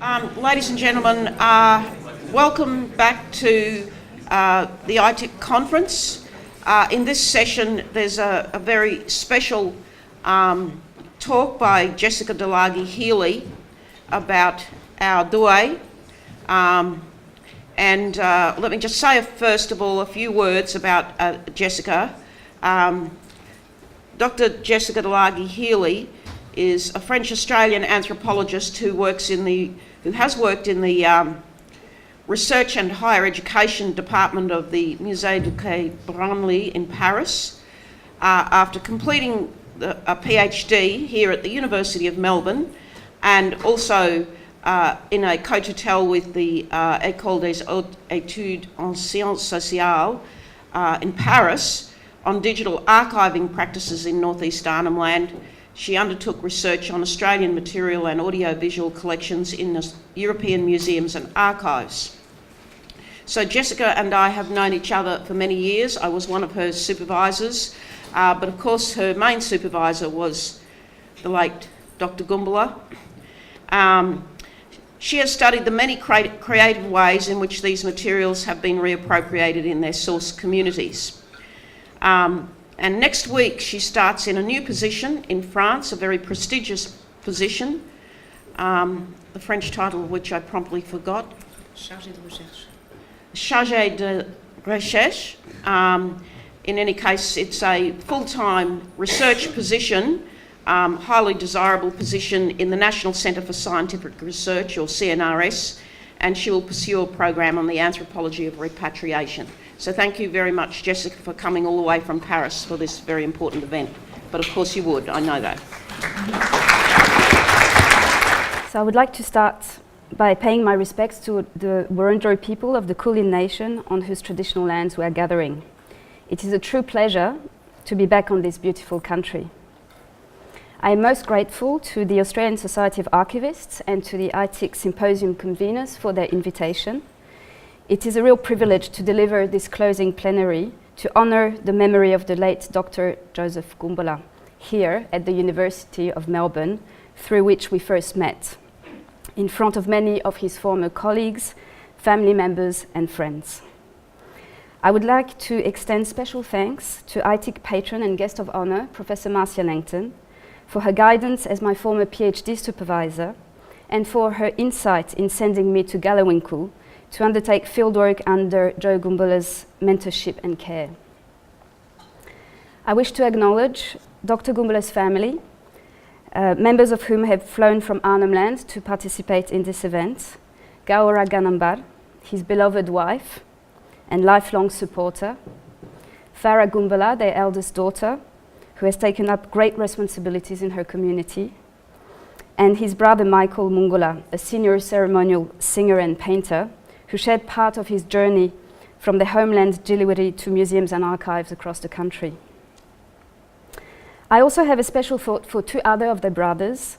Ladies and gentlemen, welcome back to the ASA-ITIC conference. In this session, there's a very special talk by Jessica De Largy Healy about our Due. Let me just say, first of all, a few words about Jessica. Dr. Jessica De Largy Healy is a French-Australian anthropologist who has worked in the Research and Higher Education Department of the Musée du Quai Branly in Paris. After completing a PhD here at the University of Melbourne, and also in a co-tutel with the École des Hautes Études en Sciences Sociales in Paris on digital archiving practices in northeast Arnhem Land. She undertook research on Australian material and audiovisual collections in the European museums and archives. So Jessica and I have known each other for many years. I was one of her supervisors, but of course her main supervisor was the late Dr. Goombala. She has studied the many creative ways in which these materials have been reappropriated in their source communities. And next week she starts in a new position in France, a very prestigious position, the French title of which I promptly forgot. Chargé de recherche. Chargé de recherche. In any case, it's a full-time research position, highly desirable position in the National Centre for Scientific Research, or CNRS, and she will pursue a program on the anthropology of repatriation. So thank you very much, Jessica, for coming all the way from Paris for this very important event. But of course you would, I know that. So I would like to start by paying my respects to the Wurundjeri people of the Kulin Nation on whose traditional lands we are gathering. It is a true pleasure to be back on this beautiful country. I am most grateful to the Australian Society of Archivists and to the ASA-ITIC Symposium conveners for their invitation. It is a real privilege to deliver this closing plenary to honour the memory of the late Dr. Joseph Goombala here at the University of Melbourne, through which we first met, in front of many of his former colleagues, family members and friends. I would like to extend special thanks to ASA-ITIC patron and guest of honour, Professor Marcia Langton, for her guidance as my former PhD supervisor and for her insight in sending me to Galawinku to undertake fieldwork under Joe Goombala's mentorship and care. I wish to acknowledge Dr. Goombala's family, members of whom have flown from Arnhem Land to participate in this event, Gaora Ganambar, his beloved wife and lifelong supporter, Farah Goombala, their eldest daughter, who has taken up great responsibilities in her community, and his brother Michael Mungula, a senior ceremonial singer and painter, who shared part of his journey from the homeland Jiliwiri to museums and archives across the country. I also have a special thought for two other of their brothers,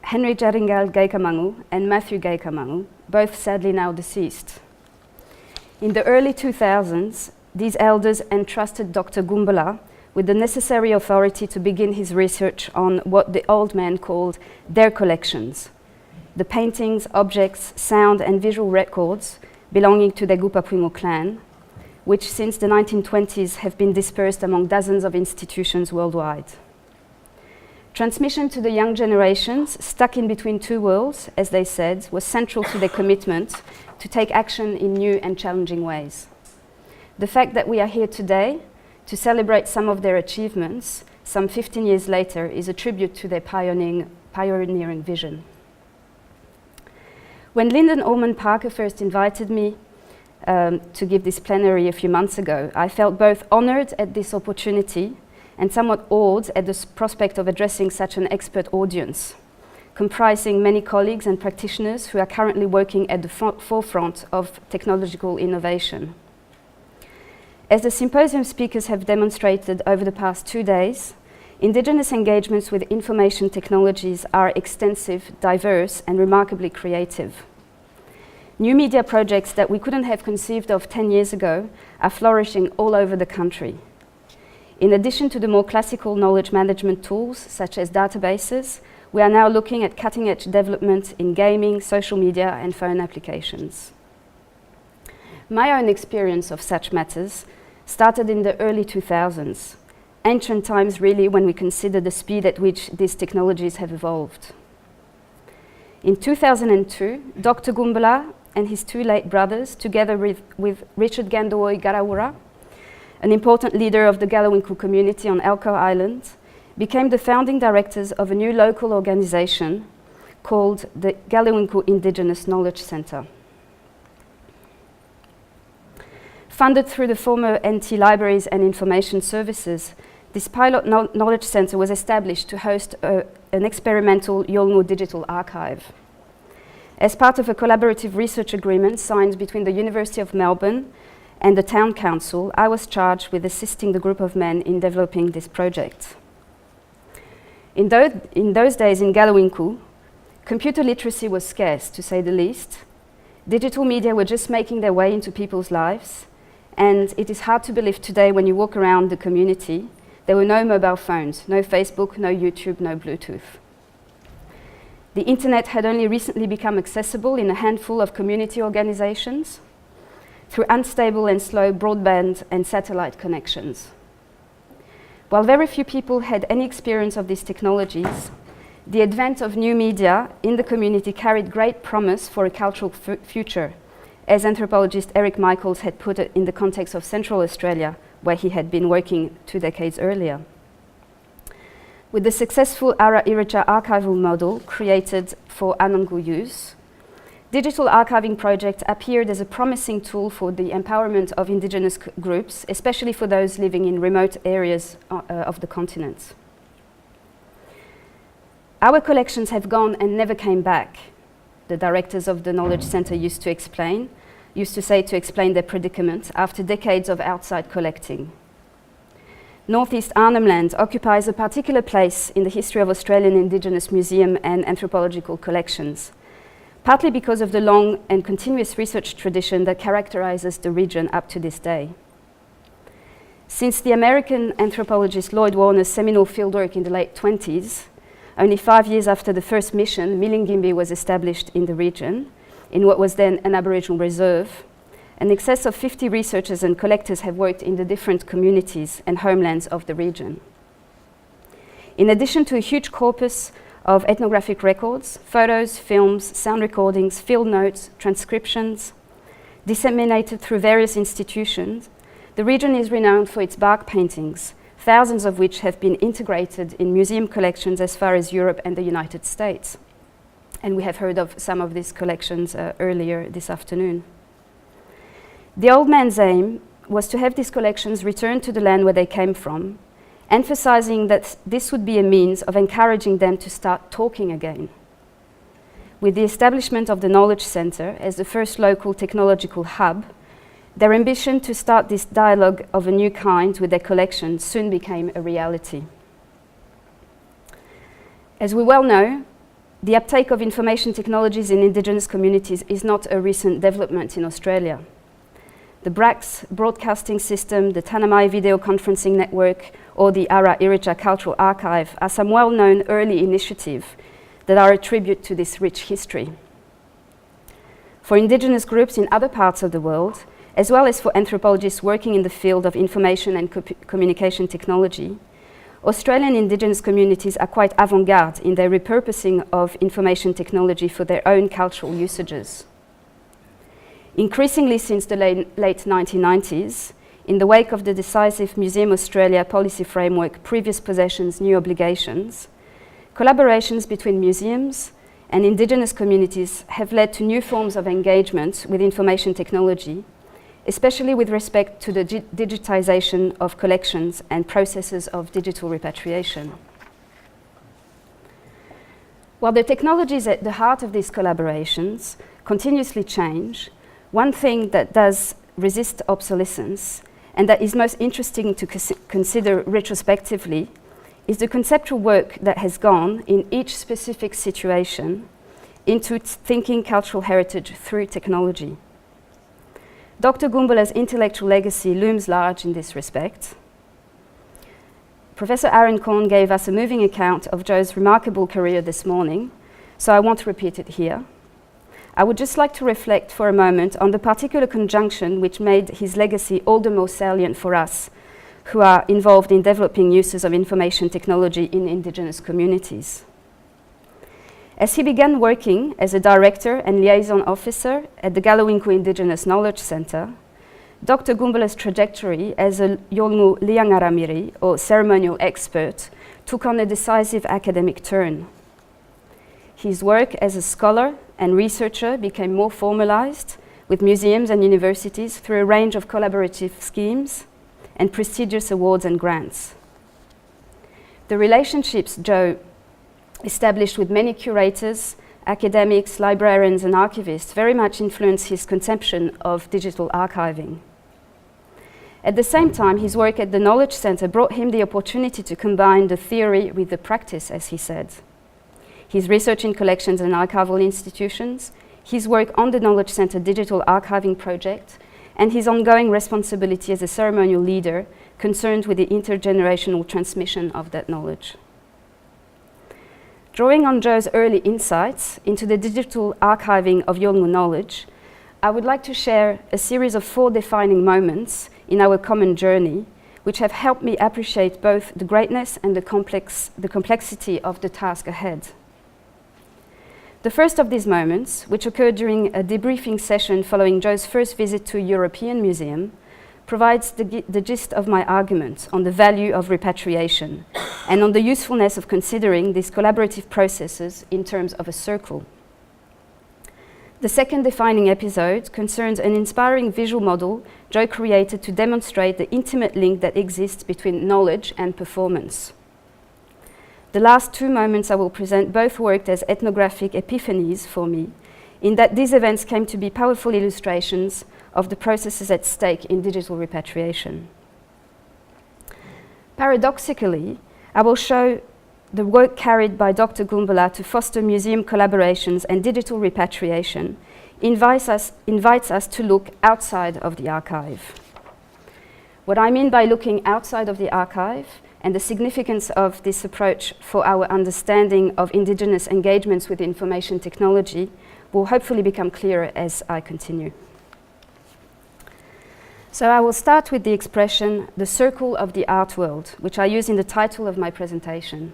Henry Jaringal Gaikamangu and Matthew Gaikamangu, both sadly now deceased. In the early 2000s, these elders entrusted Dr. Goombala with the necessary authority to begin his research on what the old man called their collections, the paintings, objects, sound and visual records belonging to the Gupapuimo clan, which since the 1920s have been dispersed among dozens of institutions worldwide. Transmission to the young generations, stuck in between two worlds, as they said, was central to their commitment to take action in new and challenging ways. The fact that we are here today to celebrate some of their achievements, some 15 years later, is a tribute to their pioneering vision. When Lyndon Orman Parker first invited me to give this plenary a few months ago, I felt both honoured at this opportunity and somewhat awed at the prospect of addressing such an expert audience, comprising many colleagues and practitioners who are currently working at the forefront of technological innovation. As the symposium speakers have demonstrated over the past 2 days, Indigenous engagements with information technologies are extensive, diverse, and remarkably creative. New media projects that we couldn't have conceived of 10 years ago are flourishing all over the country. In addition to the more classical knowledge management tools, such as databases, we are now looking at cutting-edge development in gaming, social media, and phone applications. My own experience of such matters started in the early 2000s, ancient times really, when we consider the speed at which these technologies have evolved. In 2002, Dr. Gumbula and his two late brothers, together with Richard Gandoy Garawura, an important leader of the Galawinku community on Elcho Island, became the founding directors of a new local organization called the Galawinku Indigenous Knowledge Centre. Funded through the former NT Libraries and Information Services, this pilot knowledge centre was established to host an experimental Yolngu digital archive. As part of a collaborative research agreement signed between the University of Melbourne and the Town Council, I was charged with assisting the group of men in developing this project. In those days in Galawinku, computer literacy was scarce, to say the least. Digital media were just making their way into people's lives, and it is hard to believe today when you walk around the community, there were no mobile phones, no Facebook, no YouTube, no Bluetooth. The internet had only recently become accessible in a handful of community organizations through unstable and slow broadband and satellite connections. While very few people had any experience of these technologies, the advent of new media in the community carried great promise for a cultural future, as anthropologist Eric Michaels had put it in the context of Central Australia, where he had been working 2 decades earlier. With the successful ASA-ITIC archival model created for Anangu use, digital archiving projects appeared as a promising tool for the empowerment of Indigenous groups, especially for those living in remote areas of the continent. Our collections have gone and never came back, the directors of the Knowledge Centre used to say to explain their predicament after decades of outside collecting. Northeast Arnhem Land occupies a particular place in the history of Australian Indigenous museum and anthropological collections, partly because of the long and continuous research tradition that characterizes the region up to this day. Since the American anthropologist Lloyd Warner's seminal fieldwork in the late 20s, only 5 years after the first mission, Milingimbi was established in the region, in what was then an Aboriginal reserve. In excess of 50 researchers and collectors have worked in the different communities and homelands of the region. In addition to a huge corpus of ethnographic records, photos, films, sound recordings, field notes, transcriptions, disseminated through various institutions, the region is renowned for its bark paintings, thousands of which have been integrated in museum collections as far as Europe and the United States. And we have heard of some of these collections earlier this afternoon. The old man's aim was to have these collections returned to the land where they came from, emphasizing that this would be a means of encouraging them to start talking again. With the establishment of the Knowledge Centre as the first local technological hub, their ambition to start this dialogue of a new kind with their collection soon became a reality. As we well know, the uptake of information technologies in Indigenous communities is not a recent development in Australia. The BRACS broadcasting system, the Tanamai video conferencing network, or the ASA-ITIC Cultural Archive are some well-known early initiatives that are a tribute to this rich history. For Indigenous groups in other parts of the world, as well as for anthropologists working in the field of information and communication technology, Australian Indigenous communities are quite avant-garde in their repurposing of information technology for their own cultural usages. Increasingly since the late 1990s, in the wake of the decisive Museum Australia policy framework, Previous Possessions, New Obligations, collaborations between museums and Indigenous communities have led to new forms of engagement with information technology, especially with respect to the digitization of collections and processes of digital repatriation. While the technologies at the heart of these collaborations continuously change, one thing that does resist obsolescence and that is most interesting to consider retrospectively is the conceptual work that has gone in each specific situation into thinking cultural heritage through technology. Dr. Gumbula's intellectual legacy looms large in this respect. Professor Aaron Korn gave us a moving account of Joe's remarkable career this morning, so I won't repeat it here. I would just like to reflect for a moment on the particular conjunction which made his legacy all the more salient for us, who are involved in developing uses of information technology in Indigenous communities. As he began working as a director and liaison officer at the Galawinku Indigenous Knowledge Centre, Dr. Gumbala's trajectory as a Yolngu Liangaramiri, or ceremonial expert, took on a decisive academic turn. His work as a scholar and researcher became more formalized with museums and universities through a range of collaborative schemes and prestigious awards and grants. The relationships Joe established with many curators, academics, librarians, and archivists very much influenced his conception of digital archiving. At the same time, his work at the Knowledge Centre brought him the opportunity to combine the theory with the practice, as he said. His research in collections and archival institutions, his work on the Knowledge Centre digital archiving project, and his ongoing responsibility as a ceremonial leader concerned with the intergenerational transmission of that knowledge. Drawing on Joe's early insights into the digital archiving of Yolngu knowledge, I would like to share a series of 4 defining moments in our common journey, which have helped me appreciate both the greatness and the complexity of the task ahead. The first of these moments, which occurred during a debriefing session following Joe's first visit to a European museum, provides the gist of my argument on the value of repatriation and on the usefulness of considering these collaborative processes in terms of a circle. The second defining episode concerns an inspiring visual model Joe created to demonstrate the intimate link that exists between knowledge and performance. The last 2 moments I will present both worked as ethnographic epiphanies for me, in that these events came to be powerful illustrations of the processes at stake in digital repatriation. Paradoxically, I will show the work carried by Dr. Gumbala to foster museum collaborations and digital repatriation invites us to look outside of the archive. What I mean by looking outside of the archive and the significance of this approach for our understanding of Indigenous engagements with information technology will hopefully become clearer as I continue. So I will start with the expression, the circle of the art world, which I use in the title of my presentation.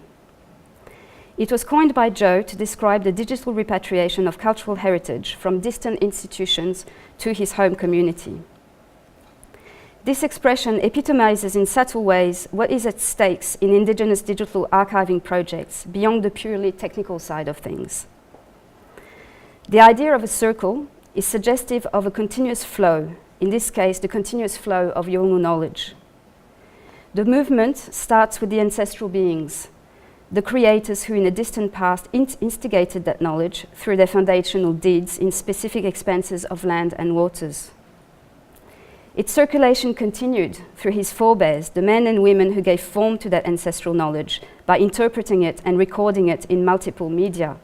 It was coined by Joe to describe the digital repatriation of cultural heritage from distant institutions to his home community. This expression epitomizes in subtle ways what is at stake in Indigenous digital archiving projects beyond the purely technical side of things. The idea of a circle is suggestive of a continuous flow, in this case, the continuous flow of Yolngu knowledge. The movement starts with the ancestral beings, the creators who in a distant past instigated that knowledge through their foundational deeds in specific expanses of land and waters. Its circulation continued through his forebears, the men and women who gave form to that ancestral knowledge by interpreting it and recording it in multiple media,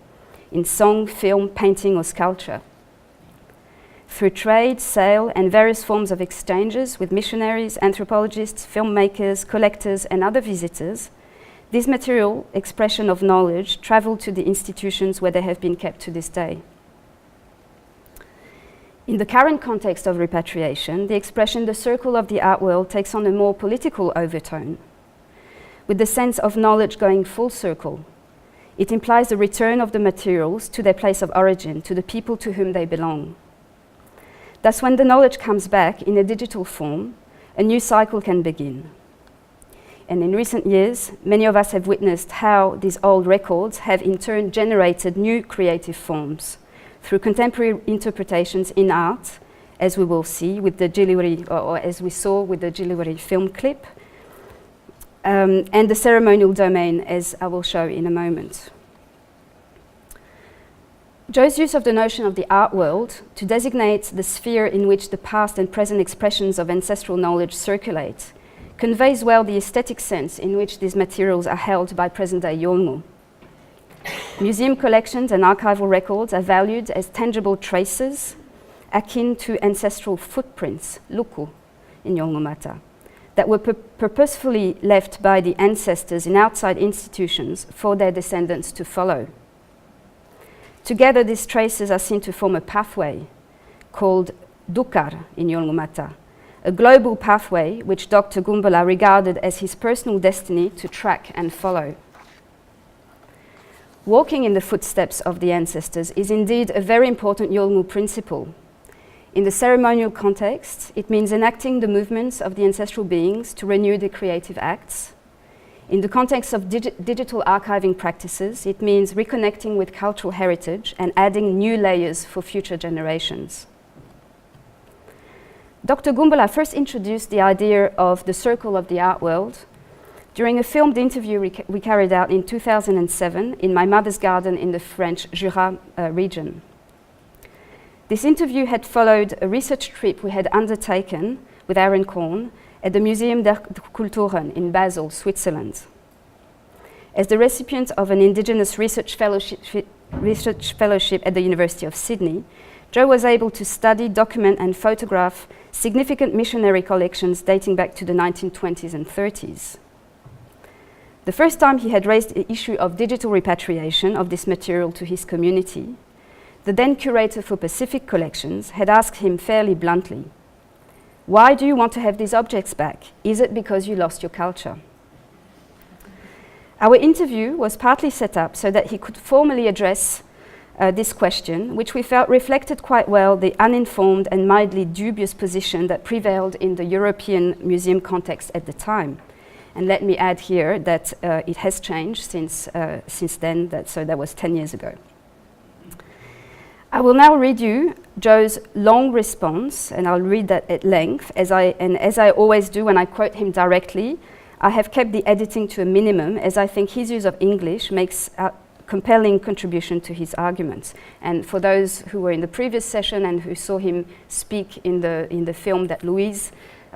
in song, film, painting, or sculpture. Through trade, sale, and various forms of exchanges with missionaries, anthropologists, filmmakers, collectors, and other visitors, this material expression of knowledge traveled to the institutions where they have been kept to this day. In the current context of repatriation, the expression the circle of the art world takes on a more political overtone, with the sense of knowledge going full circle. It implies the return of the materials to their place of origin, to the people to whom they belong. Thus, when the knowledge comes back in a digital form, a new cycle can begin. And in recent years, many of us have witnessed how these old records have in turn generated new creative forms through contemporary interpretations in art, as we will see with the Giliwiri, or as we saw with the Giliwiri film clip, and the ceremonial domain, as I will show in a moment. Joe's use of the notion of the art world to designate the sphere in which the past and present expressions of ancestral knowledge circulate conveys well the aesthetic sense in which these materials are held by present-day Yolngu. Museum collections and archival records are valued as tangible traces akin to ancestral footprints, luku, in Yolngu Mata, that were purposefully left by the ancestors in outside institutions for their descendants to follow. Together, these traces are seen to form a pathway called Dukar in Yolngu, a global pathway which Dr. Gumbula regarded as his personal destiny to track and follow. Walking in the footsteps of the ancestors is indeed a very important Yolngu principle. In the ceremonial context, it means enacting the movements of the ancestral beings to renew the creative acts. In the context of digital archiving practices, it means reconnecting with cultural heritage and adding new layers for future generations. Dr. Gumbula first introduced the idea of the circle of the art world during a filmed interview we carried out in 2007 in my mother's garden in the French Jura region. This interview had followed a research trip we had undertaken with Aaron Korn at the Museum der Kulturen in Basel, Switzerland. As the recipient of an Indigenous research fellowship at the University of Sydney, Joe was able to study, document and photograph significant missionary collections dating back to the 1920s and 30s. The first time he had raised the issue of digital repatriation of this material to his community, the then curator for Pacific Collections had asked him fairly bluntly, "Why do you want to have these objects back? Is it because you lost your culture?" Our interview was partly set up so that he could formally address this question, which we felt reflected quite well the uninformed and mildly dubious position that prevailed in the European museum context at the time. And let me add here that it has changed since then, so that was 10 years ago. I will now read you Joe's long response, and I'll read that at length. As I always do when I quote him directly, I have kept the editing to a minimum, as I think his use of English makes a compelling contribution to his arguments. And for those who were in the previous session and who saw him speak in the film that Louise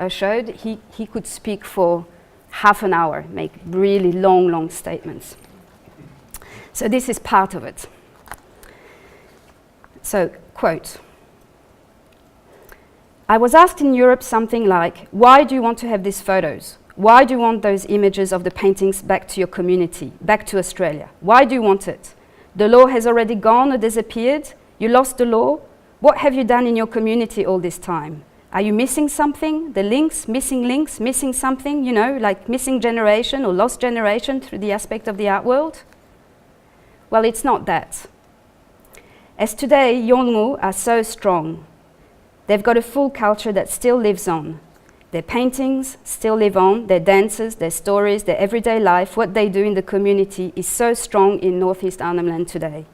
showed, he could speak for half an hour, make really long statements. So this is part of it. So, quote, "I was asked in Europe something like, why do you want to have these photos? Why do you want those images of the paintings back to your community, back to Australia? Why do you want it? The law has already gone or disappeared? You lost the law? What have you done in your community all this time? Are you missing something? The links, missing something, you know, like missing generation or lost generation through the aspect of the art world?" Well, it's not that. As today, Yolngu are so strong. They've got a full culture that still lives on. Their paintings still live on, their dances, their stories, their everyday life, what they do in the community is so strong in Northeast Arnhem Land today.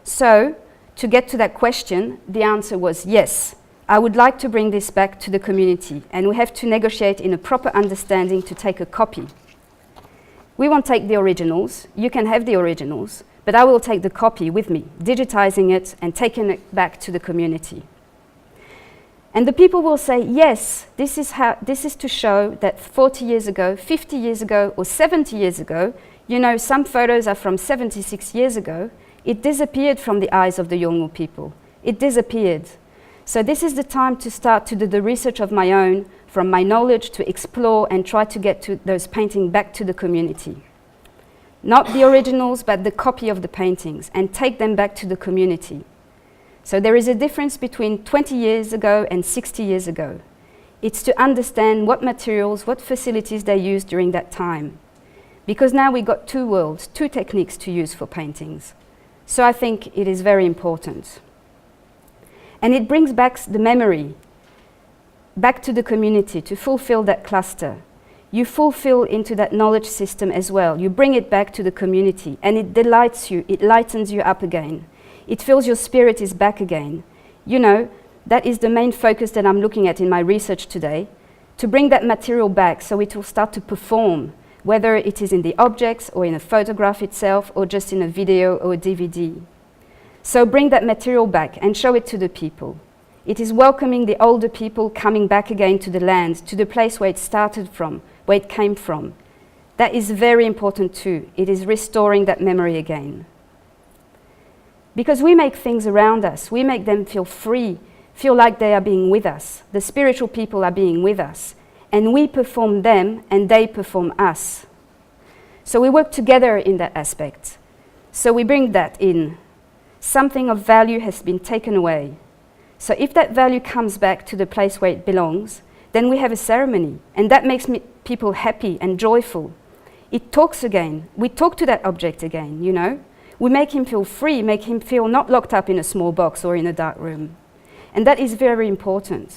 So, to get to that question, the answer was yes. I would like to bring this back to the community, and we have to negotiate in a proper understanding to take a copy. We won't take the originals, you can have the originals, but I will take the copy with me, digitizing it and taking it back to the community. And the people will say, yes, this is to show that 40 years ago, 50 years ago, or 70 years ago, you know, some photos are from 76 years ago, it disappeared from the eyes of the Yolngu people. It disappeared. So this is the time to start to do the research of my own, from my knowledge to explore and try to get to those paintings back to the community. Not the originals, but the copy of the paintings, and take them back to the community. So there is a difference between 20 years ago and 60 years ago. It's to understand what materials, what facilities they used during that time. Because now we've got two worlds, two techniques to use for paintings. So I think it is very important. And it brings back the memory, back to the community to fulfill that cluster. You fulfill into that knowledge system as well. You bring it back to the community, and it delights you, it lightens you up again. It feels your spirit is back again. You know, that is the main focus that I'm looking at in my research today, to bring that material back so it will start to perform, whether it is in the objects or in a photograph itself or just in a video or a DVD. So bring that material back and show it to the people. It is welcoming the older people coming back again to the land, to the place where it started from, where it came from. That is very important too. It is restoring that memory again. Because we make things around us, we make them feel free, feel like they are being with us. The spiritual people are being with us. and we perform them and they perform us. So we work together in that aspect. So we bring that in. Something of value has been taken away. So if that value comes back to the place where it belongs, then we have a ceremony, and that makes people happy and joyful. It talks again. We talk to that object again, you know. We make him feel free, make him feel not locked up in a small box or in a dark room. And that is very important.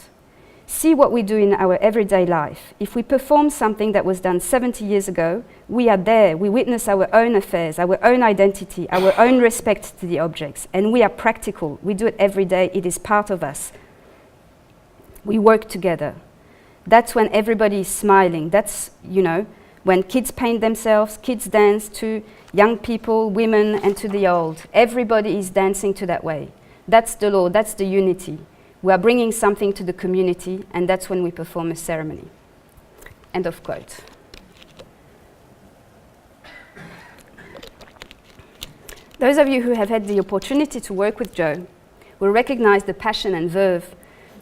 See what we do in our everyday life. If we perform something that was done 70 years ago, we are there. We witness our own affairs, our own identity, our own respect to the objects. And we are practical. We do it every day. It is part of us. We work together. That's when everybody is smiling. That's, you know, when kids paint themselves, kids dance, to young people, women, and to the old. Everybody is dancing to that way. That's the law. That's the unity. We are bringing something to the community, and that's when we perform a ceremony. End of quote. Those of you who have had the opportunity to work with Joe will recognize the passion and verve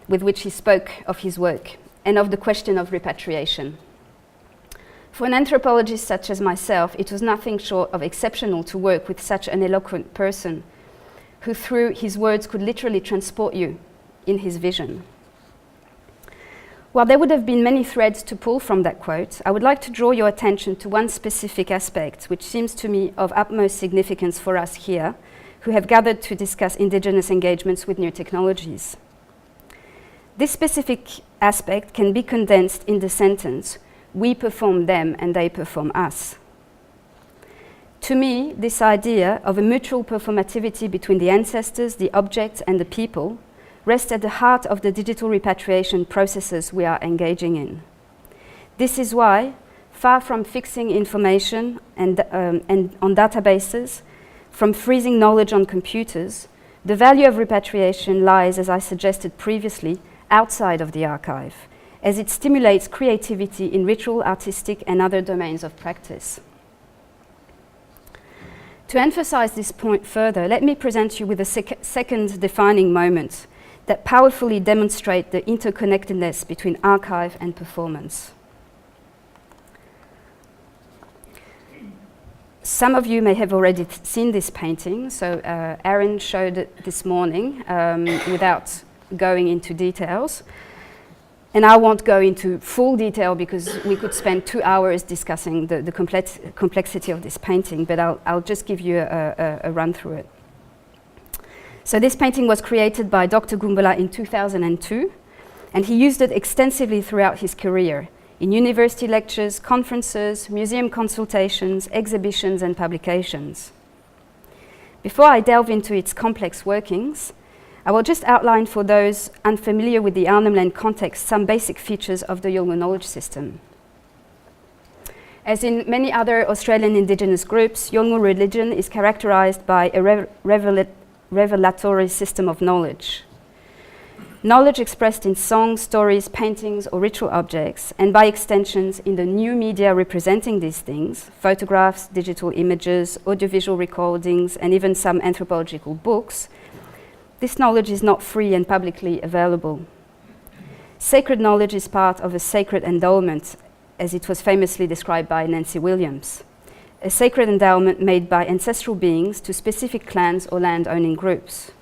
with which he spoke of his work and of the question of repatriation. For an anthropologist such as myself, it was nothing short of exceptional to work with such an eloquent person who, through his words, could literally transport you in his vision. While there would have been many threads to pull from that quote, I would like to draw your attention to one specific aspect which seems to me of utmost significance for us here, who have gathered to discuss Indigenous engagements with new technologies. This specific aspect can be condensed in the sentence, "We perform them and they perform us." To me, this idea of a mutual performativity between the ancestors, the objects, and the people rests at the heart of the digital repatriation processes we are engaging in. This is why, far from fixing information and on databases, from freezing knowledge on computers, the value of repatriation lies, as I suggested previously, outside of the archive, as it stimulates creativity in ritual, artistic, and other domains of practice. To emphasize this point further, let me present you with a second defining moment that powerfully demonstrate the interconnectedness between archive and performance. Some of you may have already seen this painting, so Aaron showed it this morning without going into details. And I won't go into full detail because we could spend 2 hours discussing the complexity of this painting, but I'll just give you a run through it. So this painting was created by Dr. Gumbula in 2002, and he used it extensively throughout his career in university lectures, conferences, museum consultations, exhibitions, and publications. Before I delve into its complex workings, I will just outline for those unfamiliar with the Arnhem Land context some basic features of the Yolngu knowledge system. As in many other Australian Indigenous groups, Yolngu religion is characterized by a revelatory system of knowledge. Knowledge expressed in songs, stories, paintings, or ritual objects, and by extensions in the new media representing these things, photographs, digital images, audiovisual recordings, and even some anthropological books. This knowledge is not free and publicly available. Sacred knowledge is part of a sacred endowment, as it was famously described by Nancy Williams, a sacred endowment made by ancestral beings to specific clans or land-owning groups.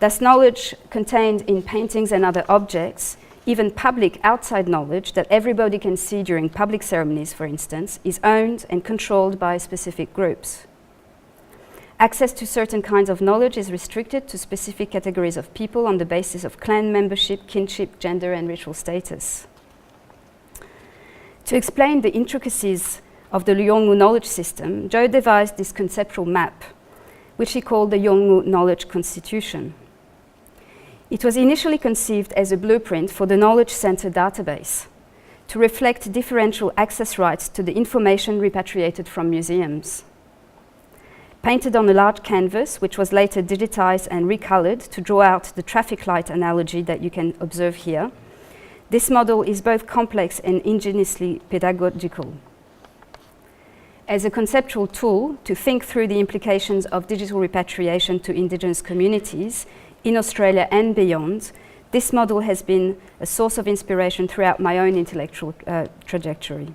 Thus, knowledge contained in paintings and other objects, even public outside knowledge that everybody can see during public ceremonies, for instance, is owned and controlled by specific groups. Access to certain kinds of knowledge is restricted to specific categories of people on the basis of clan membership, kinship, gender, and ritual status. To explain the intricacies of the Yolngu knowledge system, Joe devised this conceptual map, which he called the Yolngu Knowledge Constitution. It was initially conceived as a blueprint for the Knowledge Center database to reflect differential access rights to the information repatriated from museums. Painted on a large canvas, which was later digitized and recolored to draw out the traffic light analogy that you can observe here, this model is both complex and ingeniously pedagogical. As a conceptual tool to think through the implications of digital repatriation to Indigenous communities in Australia and beyond, This model has been a source of inspiration throughout my own intellectual trajectory.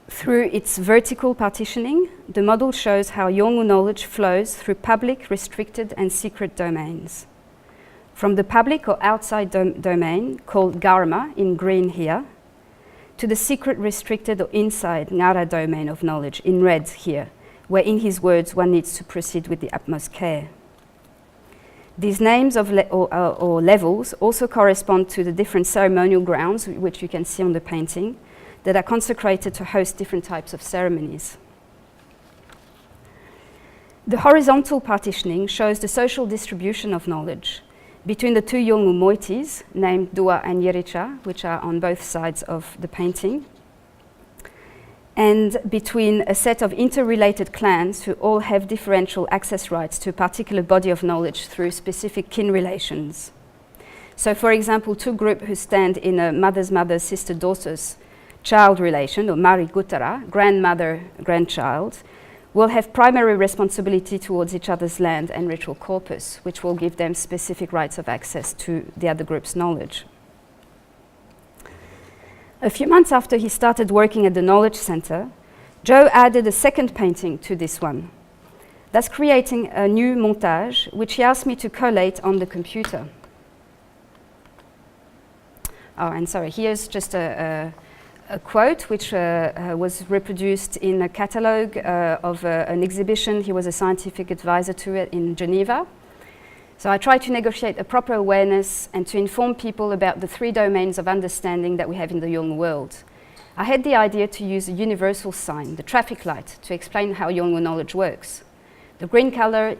Through its vertical partitioning, the model shows how Yolngu knowledge flows through public, restricted, and secret domains. From the public or outside domain, called Garma in green here, to the secret, restricted, or inside Ngara domain of knowledge in red here, where in his words one needs to proceed with the utmost care. These names of or levels also correspond to the different ceremonial grounds, which you can see on the painting, that are consecrated to host different types of ceremonies. The horizontal partitioning shows the social distribution of knowledge between the two Yolngu moieties, named Dua and Yericha, which are on both sides of the painting, and between a set of interrelated clans who all have differential access rights to a particular body of knowledge through specific kin relations. So, for example, two groups who stand in a mother's mother, sister, daughter's child relation, or Mari Gutara, grandmother, grandchild, will have primary responsibility towards each other's land and ritual corpus, which will give them specific rights of access to the other group's knowledge. A few months after he started working at the Knowledge Center, Joe added a second painting to this one, thus creating a new montage, which he asked me to collate on the computer. Oh, and sorry, here's just a quote which was reproduced in a catalogue of an exhibition he was a scientific advisor to it in Geneva. So I tried to negotiate a proper awareness and to inform people about the three domains of understanding that we have in the Yolngu world. I had the idea to use a universal sign, the traffic light, to explain how Yolngu knowledge works. The green color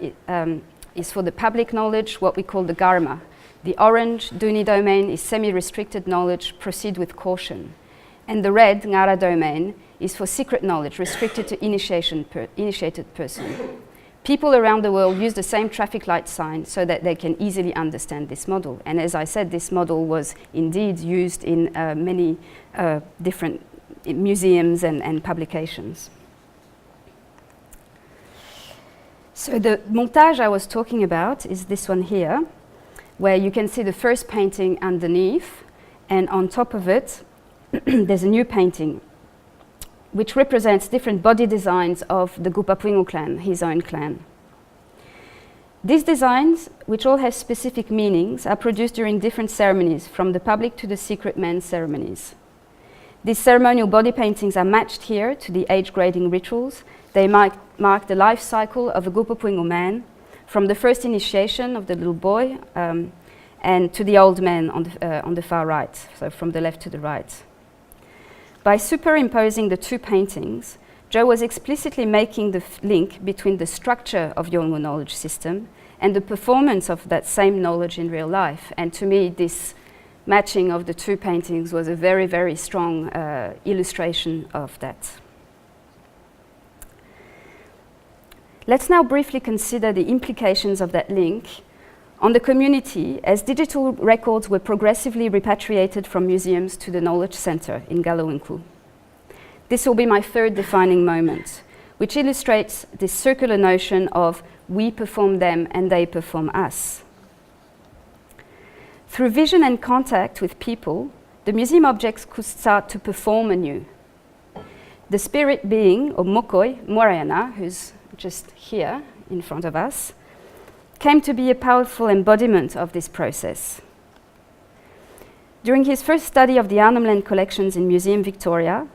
is for the public knowledge, what we call the Garma. The orange, Duni domain, is semi-restricted knowledge, proceed with caution. And the red, Ngara domain, is for secret knowledge, restricted to initiated person. People around the world use the same traffic light sign so that they can easily understand this model. And as I said, this model was indeed used in many different museums and publications. So the montage I was talking about is this one here, where you can see the first painting underneath, and on top of it, there's a new painting which represents different body designs of the Gupapwingu clan, his own clan. These designs, which all have specific meanings, are produced during different ceremonies, from the public to the secret men's ceremonies. These ceremonial body paintings are matched here to the age grading rituals. They mark the life cycle of a Gupapwingu man, from the first initiation of the little boy and to the old man on the far right, so from the left to the right. By superimposing the two paintings, Joe was explicitly making the link between the structure of Yolngu knowledge system and the performance of that same knowledge in real life. And to me, this matching of the two paintings was a very, very strong illustration of that. Let's now briefly consider the implications of that link on the community as digital records were progressively repatriated from museums to the Knowledge Center in Galawinku. This will be my third defining moment, which illustrates this circular notion of we perform them and they perform us. Through vision and contact with people, the museum objects could start to perform anew. The spirit being, or Mokoi, Morayana, who's just here in front of us, came to be a powerful embodiment of this process. During his first study of the Arnhem Land collections in Museum Victoria,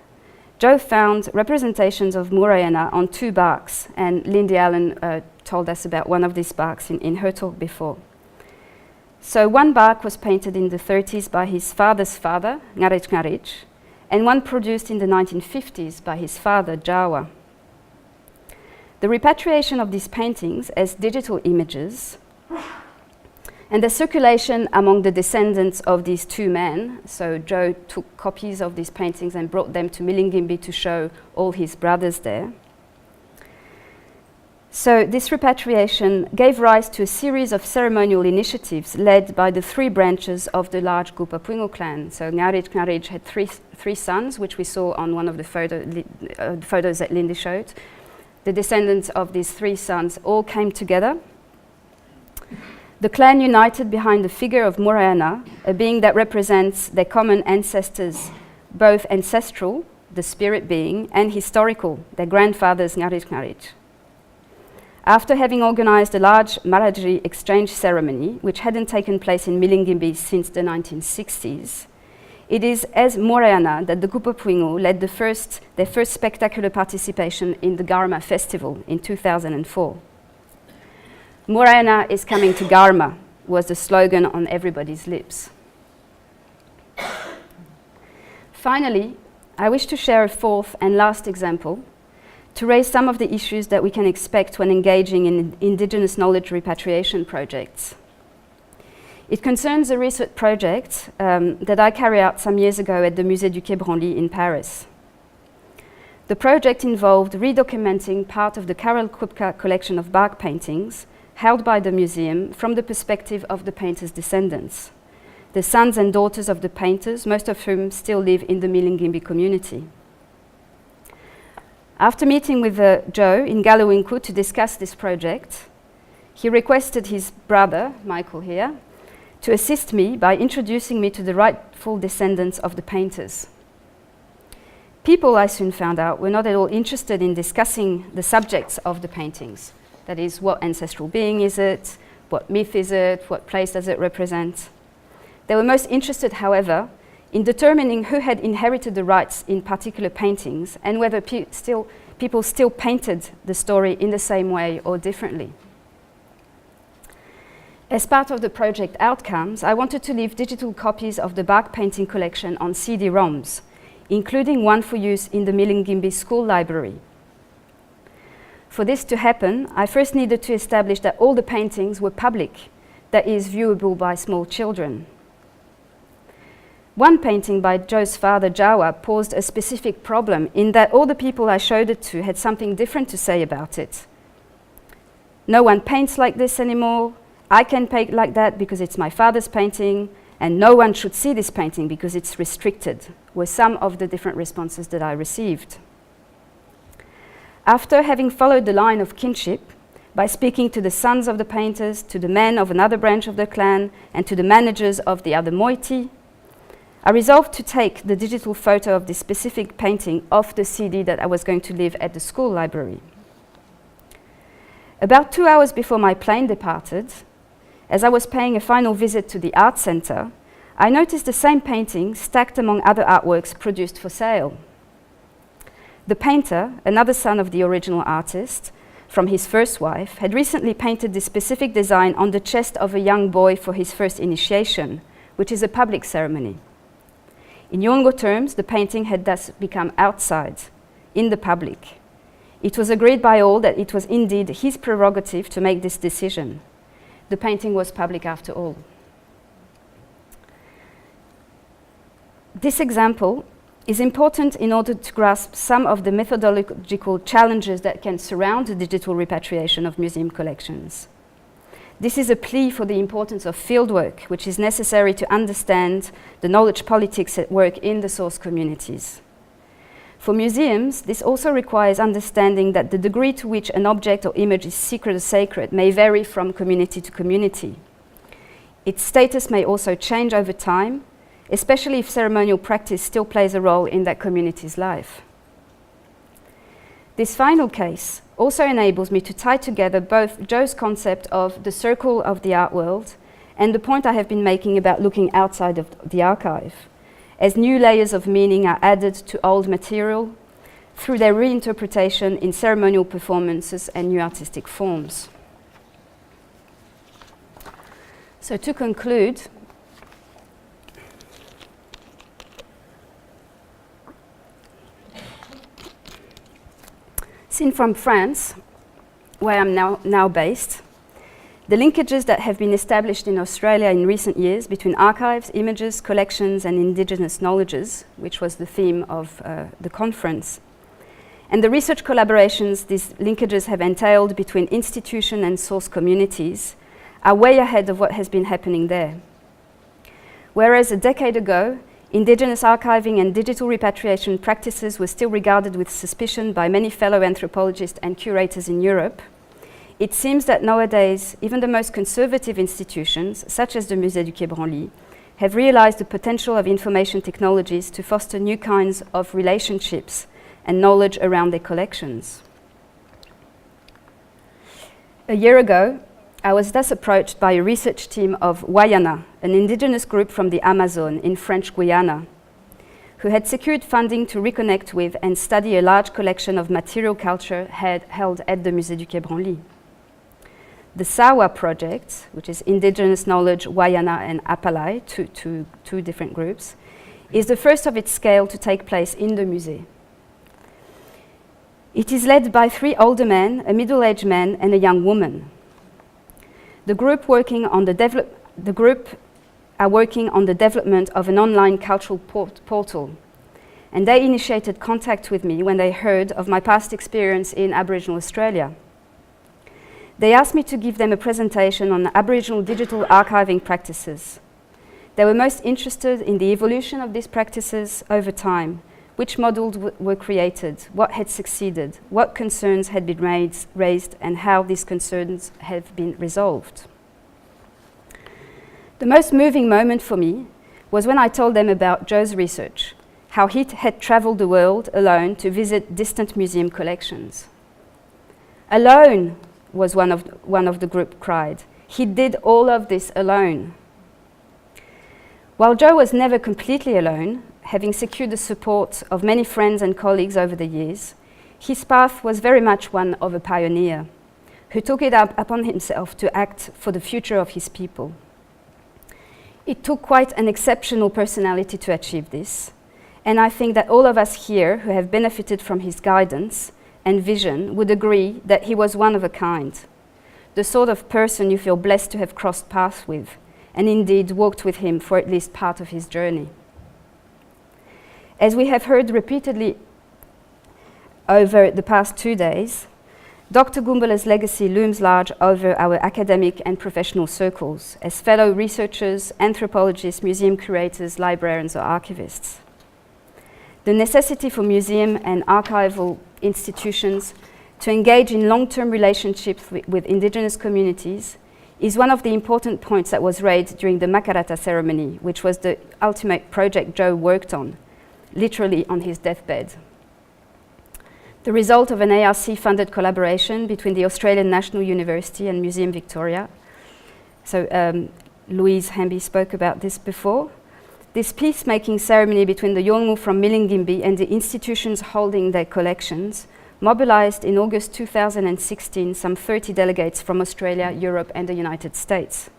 Joe found representations of Morayana on two barks, and Lindy Allen told us about one of these barks in her talk before. So one bark was painted in the 30s by his father's father, Ngarich Ngarich, and one produced in the 1950s by his father, Jawa. The repatriation of these paintings as digital images and the circulation among the descendants of these two men, so Joe took copies of these paintings and brought them to Milingimbi to show all his brothers there. So this repatriation gave rise to a series of ceremonial initiatives led by the three branches of the large Gupapwingu clan. So Ngarich had three sons, which we saw on one of the photos that Lindy showed. The descendants of these three sons all came together. The clan united behind the figure of Murayana, a being that represents their common ancestors, both ancestral, the spirit being, and historical, their grandfathers Ngarit Ngarit. After having organized a large Marajri exchange ceremony, which hadn't taken place in Milingimbi since the 1960s, it is as Murayana that the Kupapuingu led their first spectacular participation in the Garma Festival in 2004. Murayana is coming to Garma was the slogan on everybody's lips. Finally, I wish to share a fourth and last example to raise some of the issues that we can expect when engaging in Indigenous knowledge repatriation projects. It concerns a research project that I carried out some years ago at the Musée du Quai Branly in Paris. The project involved redocumenting part of the Karel Krupka collection of bark paintings held by the museum from the perspective of the painters' descendants, the sons and daughters of the painters, most of whom still live in the Milingimbi community. After meeting with Joe in Galawinku to discuss this project, he requested his brother, Michael here, to assist me by introducing me to the rightful descendants of the painters. People, I soon found out, were not at all interested in discussing the subjects of the paintings. That is, what ancestral being is it? What myth is it? What place does it represent? They were most interested, however, in determining who had inherited the rights in particular paintings and whether people still painted the story in the same way or differently. As part of the project outcomes, I wanted to leave digital copies of the bark painting collection on CD-ROMs, including one for use in the Milingimbi school library. For this to happen, I first needed to establish that all the paintings were public, that is, viewable by small children. One painting by Joe's father, Jawa, posed a specific problem in that all the people I showed it to had something different to say about it. No one paints like this anymore. I can paint like that because it's my father's painting, and no one should see this painting because it's restricted, were some of the different responses that I received. After having followed the line of kinship, by speaking to the sons of the painters, to the men of another branch of the clan, and to the managers of the other moiety, I resolved to take the digital photo of this specific painting off the CD that I was going to leave at the school library. About 2 hours before my plane departed, as I was paying a final visit to the art center, I noticed the same painting stacked among other artworks produced for sale. The painter, another son of the original artist, from his first wife, had recently painted this specific design on the chest of a young boy for his first initiation, which is a public ceremony. In Yolngu terms, the painting had thus become outside, in the public. It was agreed by all that it was indeed his prerogative to make this decision. The painting was public after all. This example is important in order to grasp some of the methodological challenges that can surround the digital repatriation of museum collections. This is a plea for the importance of fieldwork, which is necessary to understand the knowledge politics at work in the source communities. For museums, this also requires understanding that the degree to which an object or image is secret or sacred may vary from community to community. Its status may also change over time, especially if ceremonial practice still plays a role in that community's life. This final case also enables me to tie together both Joe's concept of the circle of the art world and the point I have been making about looking outside of the archive, as new layers of meaning are added to old material through their reinterpretation in ceremonial performances and new artistic forms. So to conclude, seen from France, where I'm now based, the linkages that have been established in Australia in recent years between archives, images, collections, and Indigenous knowledges, which was the theme of the conference, and the research collaborations these linkages have entailed between institution and source communities are way ahead of what has been happening there. Whereas a decade ago, Indigenous archiving and digital repatriation practices were still regarded with suspicion by many fellow anthropologists and curators in Europe, it seems that nowadays, even the most conservative institutions, such as the Musée du Quai Branly, have realized the potential of information technologies to foster new kinds of relationships and knowledge around their collections. A year ago, I was thus approached by a research team of Wayana, an indigenous group from the Amazon in French Guiana, who had secured funding to reconnect with and study a large collection of material culture held at the Musée du Quai Branly. The SAWA project, which is Indigenous Knowledge, Wayana and Apalai, two different groups, is the first of its scale to take place in the museum. It is led by 3 older men, a middle-aged man and a young woman. The group are working on the development of an online cultural portal, and they initiated contact with me when they heard of my past experience in Aboriginal Australia. They asked me to give them a presentation on Aboriginal digital archiving practices. They were most interested in the evolution of these practices over time, which models were created, what had succeeded, what concerns had been raised, and how these concerns have been resolved. The most moving moment for me was when I told them about Joe's research, how he had traveled the world alone to visit distant museum collections. Alone, was one of the group cried. He did all of this alone. While Joe was never completely alone, having secured the support of many friends and colleagues over the years, his path was very much one of a pioneer, who took it upon himself to act for the future of his people. It took quite an exceptional personality to achieve this, and I think that all of us here who have benefited from his guidance and vision would agree that he was one of a kind, the sort of person you feel blessed to have crossed paths with, and indeed walked with him for at least part of his journey. As we have heard repeatedly over the past 2 days, Dr. Goombala's legacy looms large over our academic and professional circles as fellow researchers, anthropologists, museum curators, librarians, or archivists. The necessity for museum and archival institutions to engage in long-term relationships with Indigenous communities is one of the important points that was raised during the Makarata ceremony, which was the ultimate project Joe worked on, literally on his deathbed. The result of an ARC-funded collaboration between the Australian National University and Museum Victoria. So Louise Hamby spoke about this before. This peacemaking ceremony between the Yolngu from Milingimbi and the institutions holding their collections mobilized in August 2016 some 30 delegates from Australia, Europe and the United States.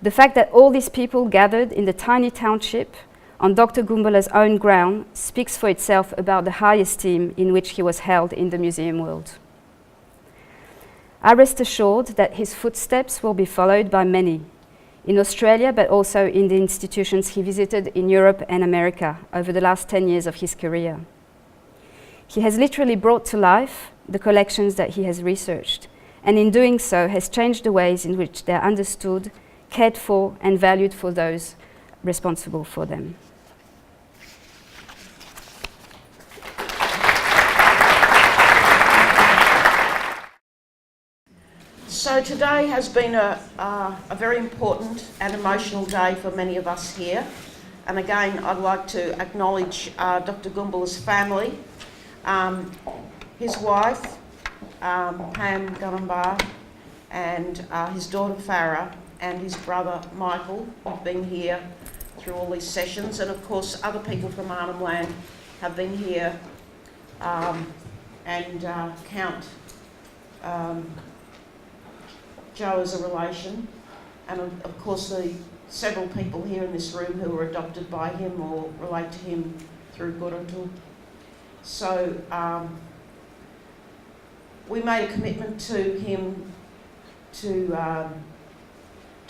The fact that all these people gathered in the tiny township on Dr. Goombala's own ground speaks for itself about the high esteem in which he was held in the museum world. I rest assured that his footsteps will be followed by many, in Australia, but also in the institutions he visited in Europe and America over the last 10 years of his career. He has literally brought to life the collections that he has researched, and in doing so has changed the ways in which they are understood, cared for, and valued for those responsible for them. So today has been a very important and emotional day for many of us here. And again, I'd like to acknowledge Dr. Goombala's family, his wife, Pam Gunumbar, and his daughter Farah, and his brother Michael, who've been here through all these sessions. And of course, other people from Arnhem Land have been here and count Joe as a relation, and of course the several people here in this room who were adopted by him or relate to him through Gorotu. So we made a commitment to him to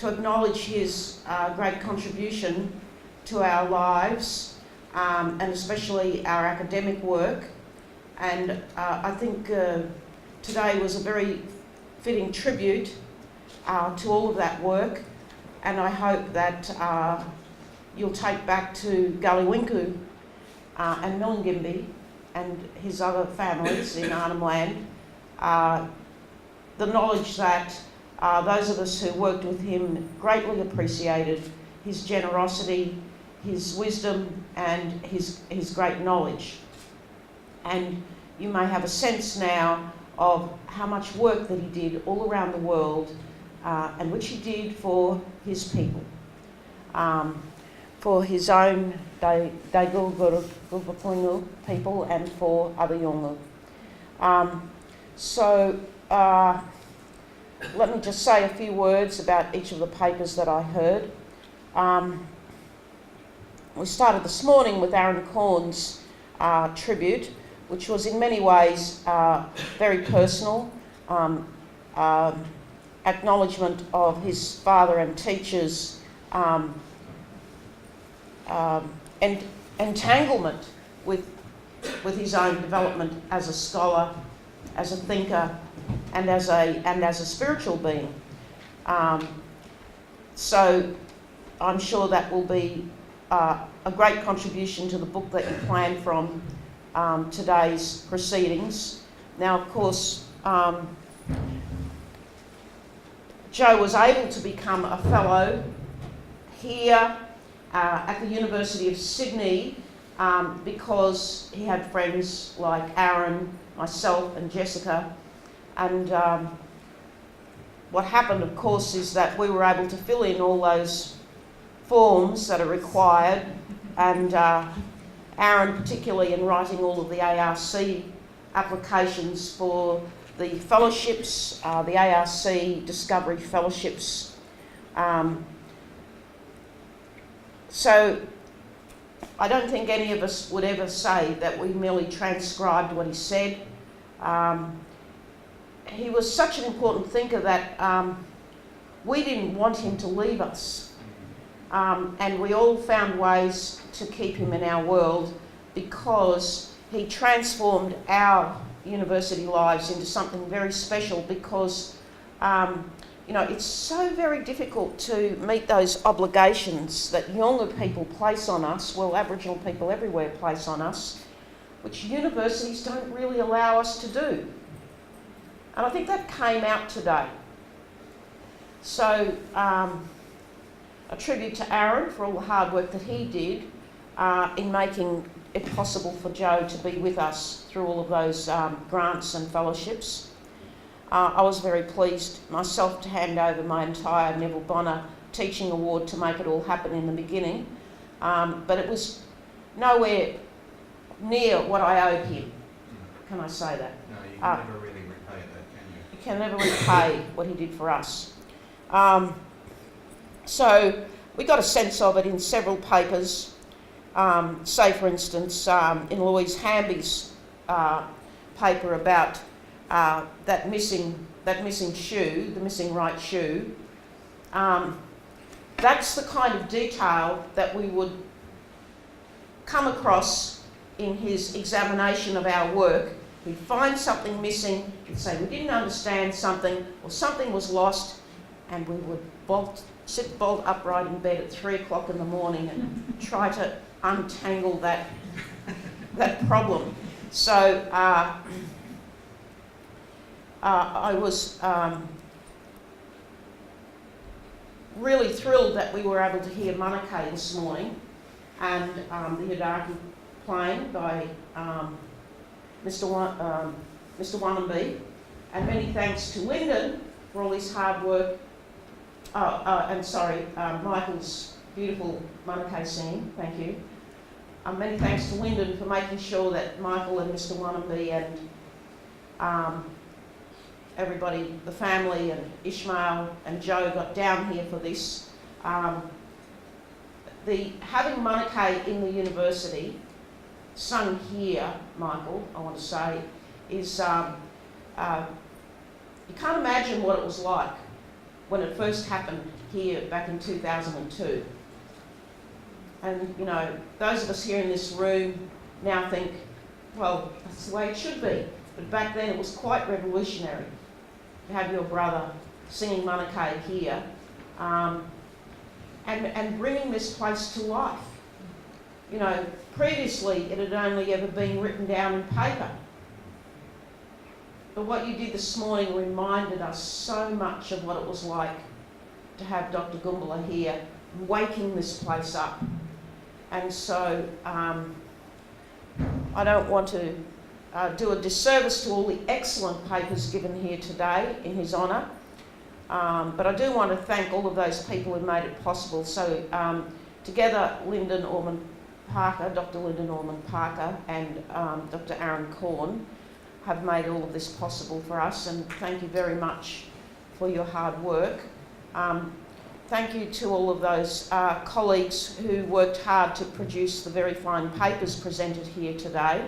acknowledge his great contribution to our lives and especially our academic work. And I think today was a very fitting tribute to all of that work, and I hope that you'll take back to Gulliwinku and Milingimbi and his other families in Arnhem Land the knowledge that those of us who worked with him greatly appreciated his generosity, his wisdom, and his great knowledge. And you may have a sense now of how much work that he did all around the world, and which he did for his people, for his own Daigurguru people and for other Yolngu. Let me just say a few words about each of the papers that I heard. We started this morning with Aaron Corn's tribute, which was in many ways very personal, acknowledgement of his father and teachers' entanglement with his own development as a scholar, as a thinker, and as a spiritual being. So I'm sure that will be a great contribution to the book that you plan from today's proceedings. Now, of course, Joe was able to become a fellow here at the University of Sydney because he had friends like Aaron, myself and Jessica. And what happened, of course, is that we were able to fill in all those forms that are required, and Aaron particularly in writing all of the ARC applications for the fellowships, the ARC Discovery Fellowships. So I don't think any of us would ever say that we merely transcribed what he said. He was such an important thinker that we didn't want him to leave us. And we all found ways to keep him in our world because he transformed our university lives into something very special, because it's so very difficult to meet those obligations that Yolngu people place on us, well, Aboriginal people everywhere place on us, which universities don't really allow us to do. And I think that came out today. So a tribute to Aaron for all the hard work that he did in making it possible for Joe to be with us through all of those grants and fellowships. I was very pleased myself to hand over my entire Neville Bonner Teaching Award to make it all happen in the beginning, but it was nowhere near what I owed him. Can I say that? No, you can never really repay that, can you? You can never repay what he did for us. So we got a sense of it in several papers. Say, for instance, in Louise Hamby's paper about that missing shoe, the missing right shoe. That's the kind of detail that we would come across in his examination of our work. We'd find something missing, we'd say we didn't understand something, or something was lost, and we would sit bolt upright in bed at 3 o'clock in the morning and try to untangle that problem. So I was really thrilled that we were able to hear Manakay this morning, and the Yidaki playing by Mr. Wannabe, and many thanks to Lyndon for all his hard work. Michael's beautiful Manakay singing, thank you. Many thanks to Lyndon for making sure that Michael and Mr. Wannabe and everybody, the family and Ishmael and Joe got down here for this. Having Manakay in the university, sung here, Michael, I want to say, is, you can't imagine what it was like when it first happened here back in 2002. And, those of us here in this room now think, well, that's the way it should be. But back then it was quite revolutionary to have your brother singing Manakay here and bringing this place to life. Previously it had only ever been written down in paper. what you did this morning reminded us so much of what it was like to have Dr. Goombula here, waking this place up. And so I don't want to do a disservice to all the excellent papers given here today in his honour, but I do want to thank all of those people who made it possible. So together, Dr. Lyndon Orman Parker and Dr. Aaron Corn have made all of this possible for us, and thank you very much for your hard work. Thank you to all of those colleagues who worked hard to produce the very fine papers presented here today.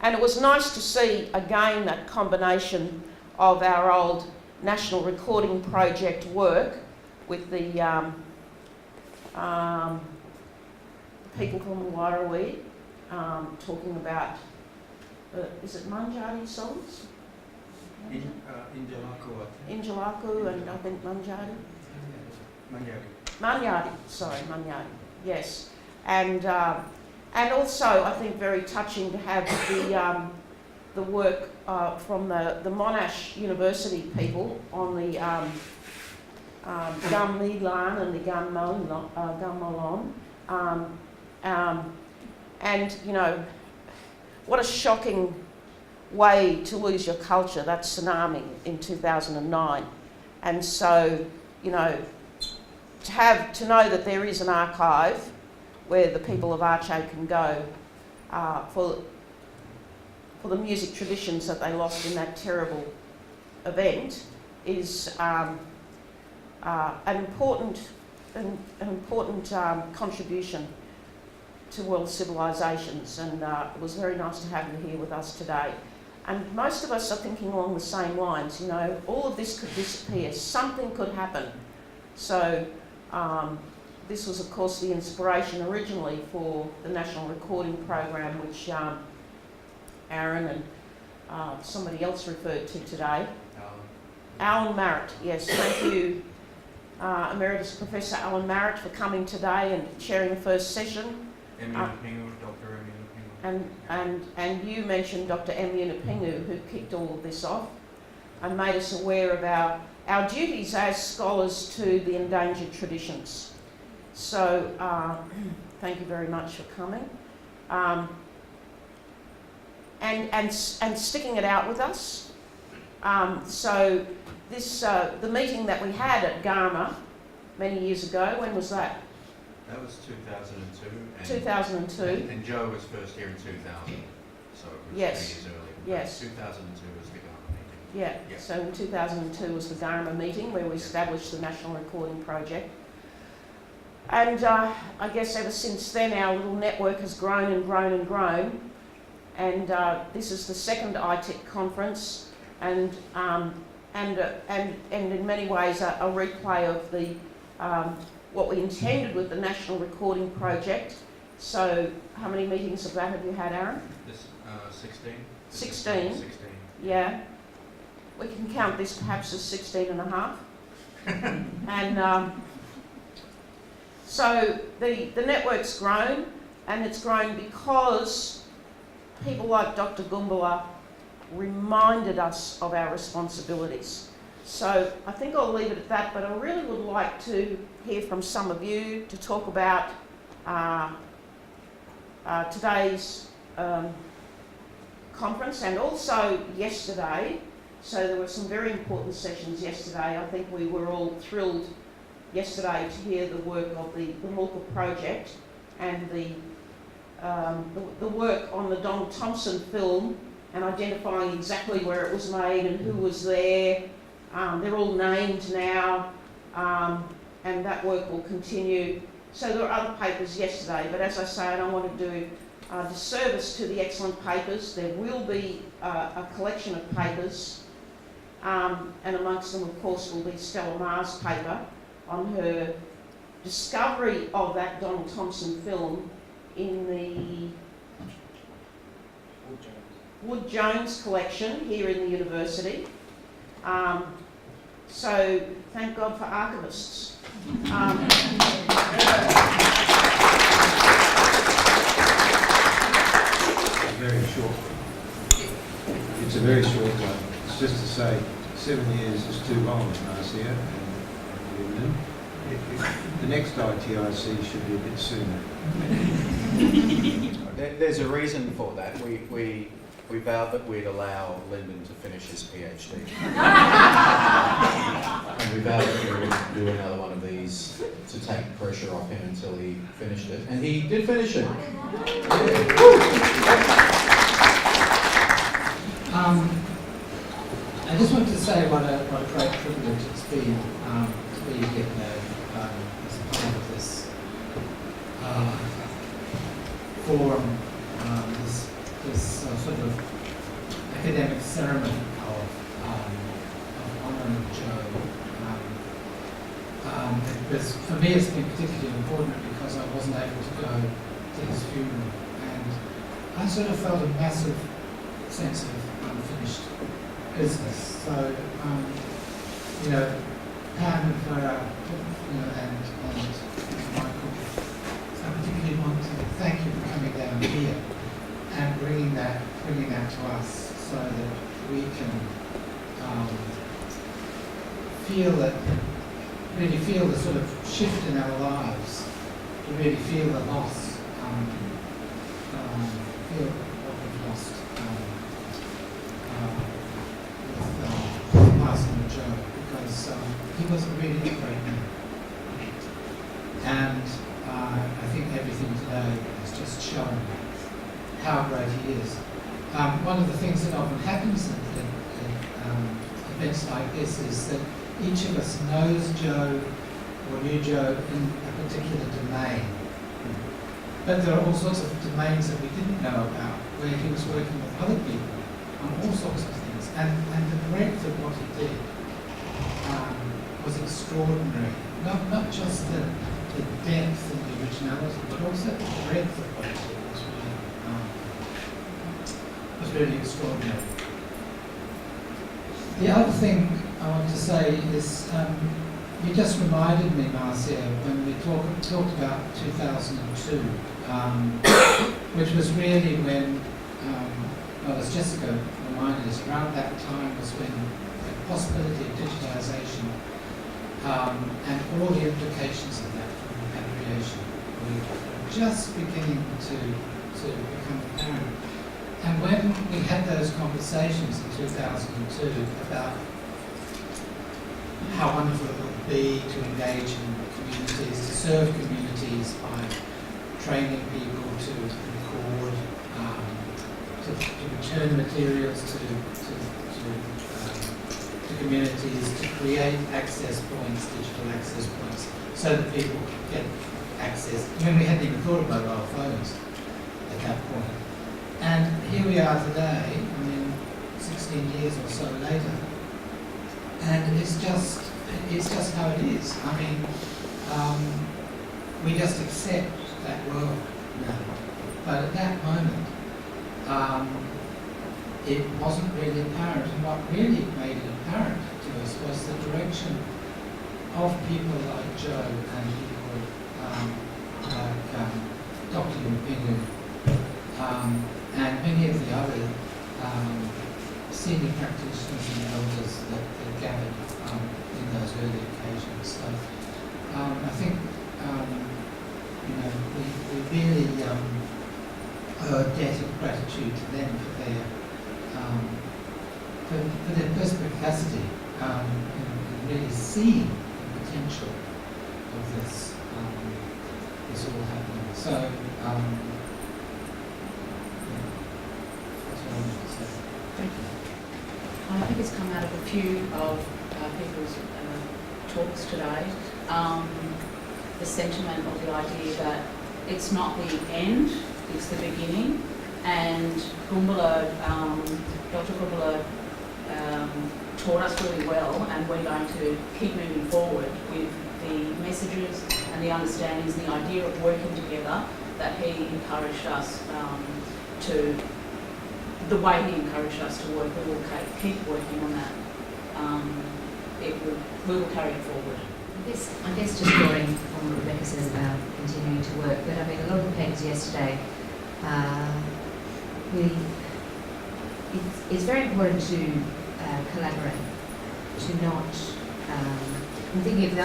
And it was nice to see again that combination of our old National Recording Project work with the people from the Wairarwi talking about, is it Manjari songs? Injalaku and I think Manjari. Manyadi, yes. And also I think very touching to have the work from the Monash University people on the Gum Midlan and the Gum Molon. And, you know, what a shocking way to lose your culture, that tsunami in 2009. And so, you know, to know that there is an archive where the people of Arche can go for the music traditions that they lost in that terrible event is an important contribution to world civilisations, and it was very nice to have you here with us today. And most of us are thinking along the same lines, you know, all of this could disappear, something could happen. So this was of course the inspiration originally for the National Recording Program, which Aaron and somebody else referred to today. Alan Marrett, yes, thank you Emeritus Professor Alan Marrett for coming today and chairing the first session. Dr. And you mentioned Dr. Yunupingu, who kicked all of this off and made us aware of our duties as scholars to the endangered traditions. So thank you very much for coming and sticking it out with us. So this the meeting that we had at Garma many years ago, when was that? That was 2002. 2002. And Joe was first here in 2000, so it was Yes. 3 years earlier. Yes. 2002 was the Garma meeting. Yeah. Yeah. So in 2002 was the Garma meeting where we established the National Recording Project. And I guess ever since then our little network has grown and grown and grown. And this is the second ITIC conference, and in many ways a replay of the what we intended with the National Recording Project. So how many meetings of that have you had, Aaron? This 16. 16. 16. Yeah. We can count this perhaps as 16 and a half. And so the network's grown, and it's grown because people like Dr. Goombula reminded us of our responsibilities. So I think I'll leave it at that, but I really would like to hear from some of you to talk about today's conference and also yesterday. So there were some very important sessions yesterday. I think we were all thrilled yesterday to hear the work of the Mulka project and the work on the Donald Thompson film and identifying exactly where it was made and who was there. They're all named now, and that work will continue. So there were other papers yesterday, but as I say, I don't want to do disservice to the excellent papers. There will be a collection of papers, and amongst them, of course, will be Stella Maher's paper on her discovery of that Donald Thompson film in the Wood-Jones collection here in the university. So thank God for archivists. Very short. It's a very short one. It's just to say 7 years is too long, Marcia and Lyndon. The next ITIC should be a bit sooner. There's a reason for that. We vowed that we'd allow Lyndon to finish his PhD. And we vowed that we would do another one of these to take pressure off him until he finished it. And he did finish it. I just wanted to say what a great privilege it's been to be here as part of this forum, this sort of academic ceremony of honouring Joe. For me, it's been particularly important because I wasn't able to go to his funeral, and I sort of felt a massive sense of unfinished business. So, Pam and Clara, and Michael, I particularly want to thank you for coming down here and bringing that to us, so that we can really feel the sort of shift in our lives, to really feel the loss, feel what we've lost with passing of Joe, because he was really a great man. And I think everything today has just shown how great he is. One of the things that often happens in events like this is that each of us knows Joe or knew Joe in a particular domain. But there are all sorts of domains that we didn't know about, where he was working with other people on all sorts of things. And the breadth of what he did was extraordinary. Not just the depth and the originality, but also the breadth of what he did was really extraordinary. The other thing I want to say is, you just reminded me, Marcia, when we talked about 2002, which was really when, as Jessica reminded us, around that time was when the possibility of digitalisation and all the implications of that for repatriation were just beginning to become apparent. And when we had those conversations in 2002 about how wonderful it would be to engage in communities, to serve communities by training people to record, to return materials to communities, to create access points, digital access points, so that people get access. I mean, we hadn't even thought of mobile phones at that point. And here we are today, 16 years or so later, and it's just how it is. We just accept that world now. But at that moment, it wasn't really apparent, and what really made it apparent to us was the direction of people like Joe and people like Dr. Mpingu, and many of the other senior practitioners and elders that gathered in those early occasions. So I think we really owe a debt of gratitude to them for their perspicacity in really seeing the potential of this all happening. So that's what I wanted to say. Thank you. I think it's come out of a few of people's talks today, the sentiment or the idea that it's not the end, it's the beginning, and Gumbula, Dr. Gumbula taught us really well, and we're going to keep moving forward with the messages and the understandings and the idea of working together that he encouraged us the way he encouraged us to work. We will keep working on that. We will carry it forward. I guess just drawing on what Rebecca says about continuing to work, but a lot of the papers yesterday, it's very important to collaborate, to not. I'm thinking of the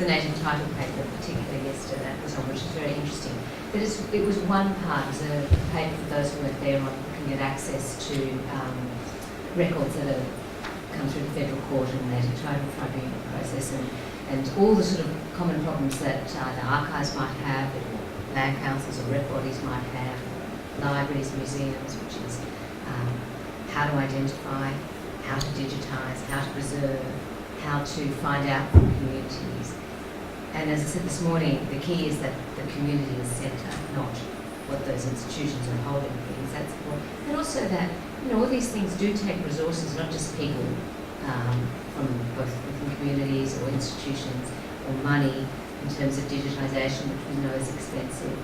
native title paper, particularly yesterday, that was on, which is very interesting. But it was one part, it was a paper for those who weren't there on looking at access to records that have come through the federal court and native title tribunal process, and all the sort of common problems that the archives might have, or land councils or rep bodies might have, libraries, museums, which is how to identify, how to digitise, how to preserve, how to find out from communities. And as I said this morning, the key is that the community is centre, not what those institutions are holding things. That's important. And also that, all these things do take resources, not just people from both within communities or institutions, or money in terms of digitisation, which we know is expensive.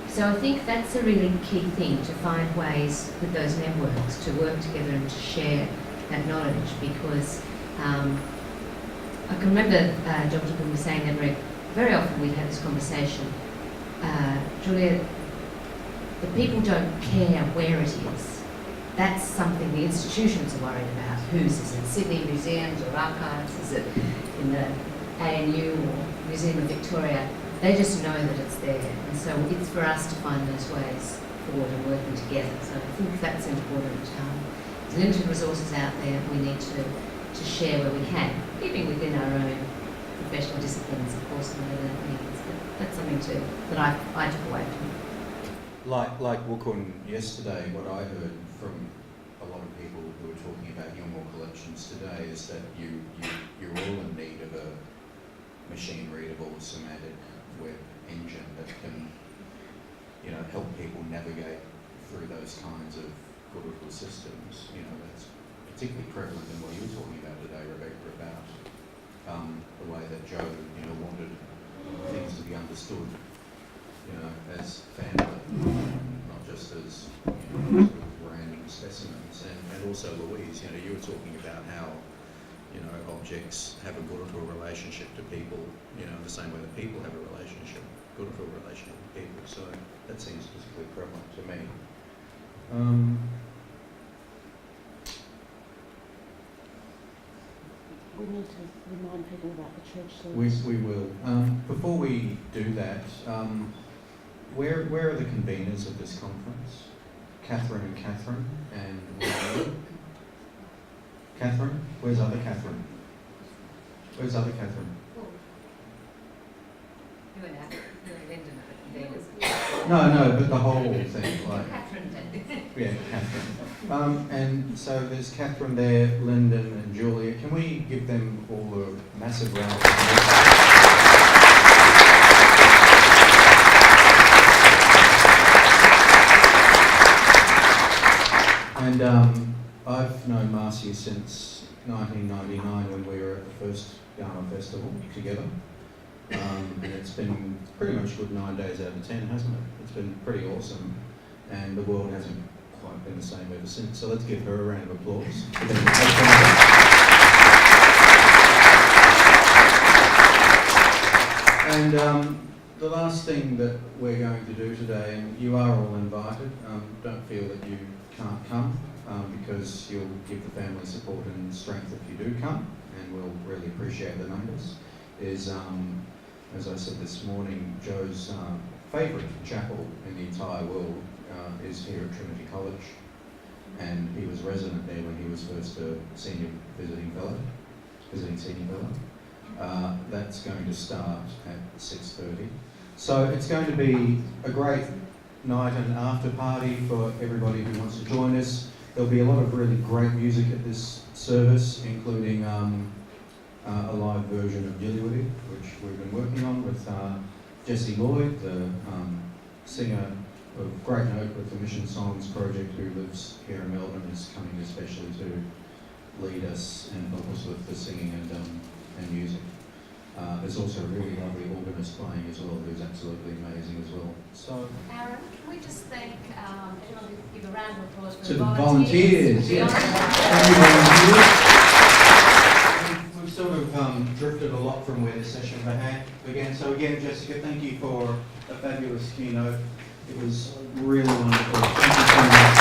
So I think that's a really key thing, to find ways with those networks to work together and to share that knowledge, because I can remember Dr. Gould was saying that very often we've had this conversation. Julia, the people don't care where it is. That's something the institutions are worried about. Whose is it? Sydney Museums or Archives? Is it in the ANU or Museum of Victoria? They just know that it's there. And so it's for us to find those ways forward and working together. So I think that's important. There's limited resources out there. We need to share where we can, keeping within our own professional disciplines, of course, and whatever that means. But that's something that I took away from it. Like Wukun yesterday, what I heard from a lot of people who were talking about Yolngu collections today is that you're all in need of a machine-readable semantic web engine that can, help people navigate through those kinds of political systems. That's particularly prevalent in what you were talking about today, Rebecca, about the way that Joe, wanted things to be understood, as family, not just as sort of random specimens. And also, Louise, you were talking about how objects have a Gurukul relationship to people, in the same way that people have a relationship, Gurukul relationship with people. So that seems particularly prevalent to me. We need to remind people about the church service. We will. Before we do that, where are the conveners of this conference? Catherine and Catherine, and Catherine? Where's other Catherine? Where's other Catherine? You and Lyndon are conveners. No, but the whole thing, like. Catherine. Yeah, Catherine. And so there's Catherine there, Lyndon and Julia. Can we give them all a massive round of applause? And I've known Marcia since 1999 when we were at the first Ghana Festival together. And it's been pretty much good 9 days out of 10, hasn't it? It's been pretty awesome. And the world hasn't quite been the same ever since. So let's give her a round of applause. And the last thing that we're going to do today, and you are all invited, don't feel that you can't come, because you'll give the family support and strength if you do come, and we'll really appreciate the numbers, is, as I said this morning, Joe's favourite chapel in the entire world is here at Trinity College, and he was resident there when he was first a visiting senior fellow. That's going to start at 6:30. So it's going to be a great night and after party for everybody who wants to join us. There'll be a lot of really great music at this service, including a live version of Gionni, which we've been working on with Jessie Lloyd, the singer of great note with the Mission Songs Project, who lives here in Melbourne, is coming especially to lead us and help us with the singing and music. There's also a really lovely organist playing as well, who's absolutely amazing as well. So, Aaron, can we just thank everyone who give a round of applause for to the the volunteers, yes. Thank you, volunteers. We've sort of drifted a lot from where the session began. So again, Jessica, thank you for a fabulous keynote. It was really wonderful. Thank you so much.